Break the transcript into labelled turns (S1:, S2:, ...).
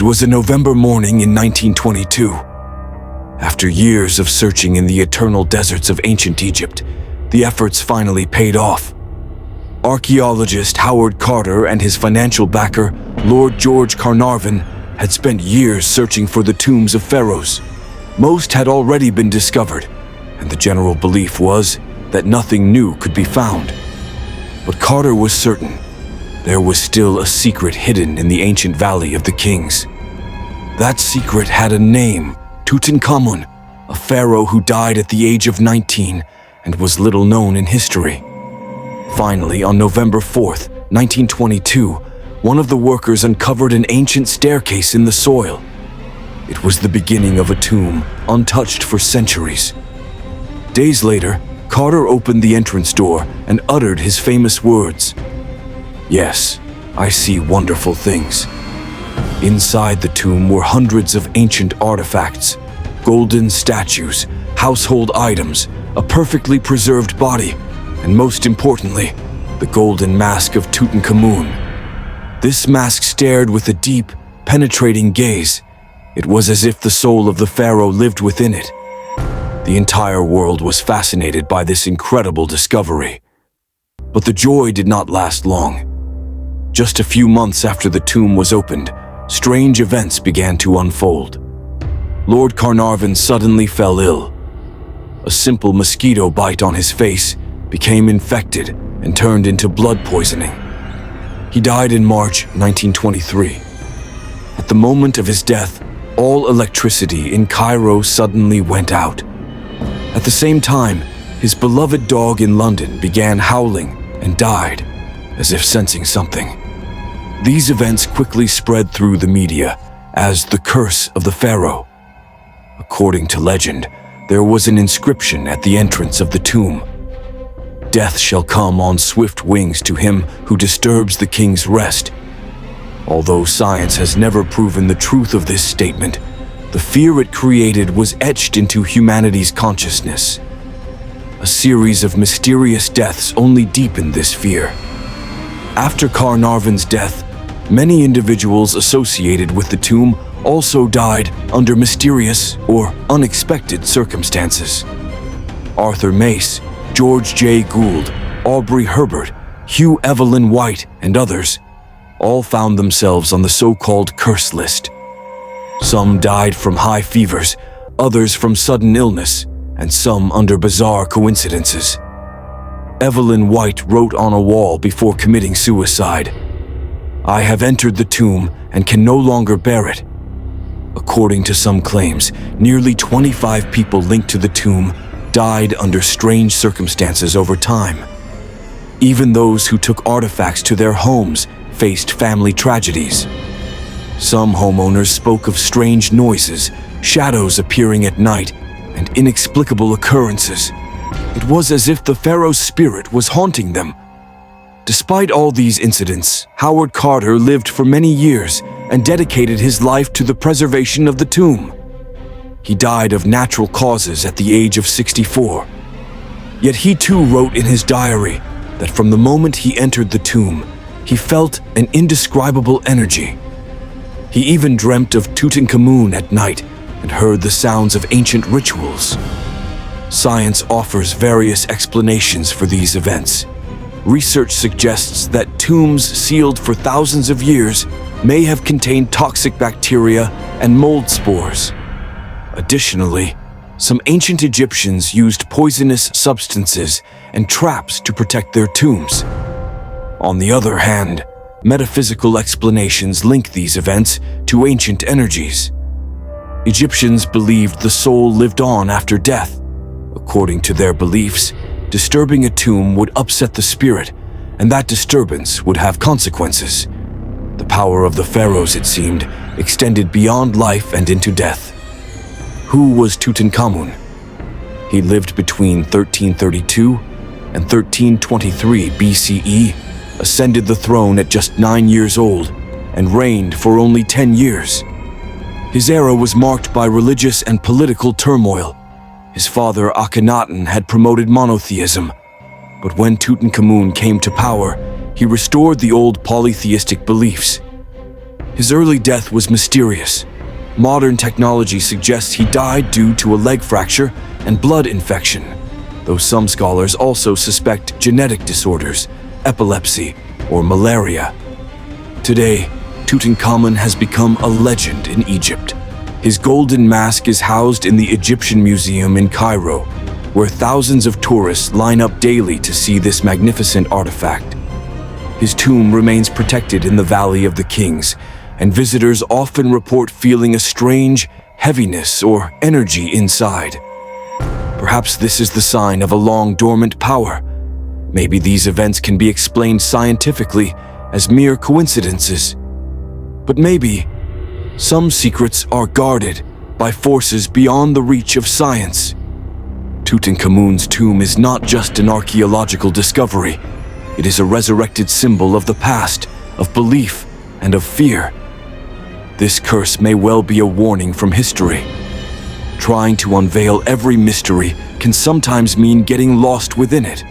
S1: was a November morning in 1922. After years of searching in the eternal deserts of ancient Egypt, the efforts finally paid off. Archaeologist Howard Carter and his financial backer, Lord George Carnarvon, had spent years searching for the tombs of pharaohs. Most had already been discovered, and the general belief was that nothing new could be found. But Carter was certain there was still a secret hidden in the ancient Valley of the Kings. That secret had a name, Tutankhamun, a pharaoh who died at the age of 19 and was little known in history. Finally, on November 4th, 1922, one of the workers uncovered an ancient staircase in the soil. It was the beginning of a tomb, untouched for centuries. Days later, Carter opened the entrance door and uttered his famous words, "Yes, I see wonderful things." Inside the tomb were hundreds of ancient artifacts, golden statues, household items, a perfectly preserved body, and most importantly, the golden mask of Tutankhamun. This mask stared with a deep, penetrating gaze. It was as if the soul of the pharaoh lived within it. The entire world was fascinated by this incredible discovery. But the joy did not last long. Just a few months after the tomb was opened, strange events began to unfold. Lord Carnarvon suddenly fell ill. A simple mosquito bite on his face became infected and turned into blood poisoning. He died in March 1923. At the moment of his death, all electricity in Cairo suddenly went out. At the same time, his beloved dog in London began howling and died, as if sensing something. These events quickly spread through the media as the curse of the pharaoh. According to legend, there was an inscription at the entrance of the tomb. "Death shall come on swift wings to him who disturbs the king's rest." Although science has never proven the truth of this statement, the fear it created was etched into humanity's consciousness. A series of mysterious deaths only deepened this fear. After Carnarvon's death, many individuals associated with the tomb also died under mysterious or unexpected circumstances. Arthur Mace, George J. Gould, Aubrey Herbert, Hugh Evelyn White, and others all found themselves on the so-called curse list. Some died from high fevers, others from sudden illness, and some under bizarre coincidences. Evelyn White wrote on a wall before committing suicide, "I have entered the tomb and can no longer bear it." According to some claims, nearly 25 people linked to the tomb died under strange circumstances over time. Even those who took artifacts to their homes faced family tragedies. Some homeowners spoke of strange noises, shadows appearing at night, and inexplicable occurrences. It was as if the pharaoh's spirit was haunting them. Despite all these incidents, Howard Carter lived for many years and dedicated his life to the preservation of the tomb. He died of natural causes at the age of 64. Yet he too wrote in his diary that from the moment he entered the tomb, he felt an indescribable energy. He even dreamt of Tutankhamun at night and heard the sounds of ancient rituals. Science offers various explanations for these events. Research suggests that tombs sealed for thousands of years may have contained toxic bacteria and mold spores. Additionally, some ancient Egyptians used poisonous substances and traps to protect their tombs. On the other hand, metaphysical explanations link these events to ancient energies. Egyptians believed the soul lived on after death. According to their beliefs, disturbing a tomb would upset the spirit, and that disturbance would have consequences. The power of the pharaohs, it seemed, extended beyond life and into death. Who was Tutankhamun? He lived between 1332 and 1323 BCE, ascended the throne at just 9 years old, and reigned for only 10 years. His era was marked by religious and political turmoil. His father Akhenaten had promoted monotheism, but when Tutankhamun came to power, he restored the old polytheistic beliefs. His early death was mysterious. Modern technology suggests he died due to a leg fracture and blood infection, though some scholars also suspect genetic disorders, epilepsy, or malaria. Today, Tutankhamun has become a legend in Egypt. His golden mask is housed in the Egyptian Museum in Cairo, where thousands of tourists line up daily to see this magnificent artifact. His tomb remains protected in the Valley of the Kings, and visitors often report feeling a strange heaviness or energy inside. Perhaps this is the sign of a long-dormant power. Maybe these events can be explained scientifically as mere coincidences. But maybe some secrets are guarded by forces beyond the reach of science. Tutankhamun's tomb is not just an archaeological discovery. It is a resurrected symbol of the past, of belief, and of fear. This curse may well be a warning from history. Trying to unveil every mystery can sometimes mean getting lost within it.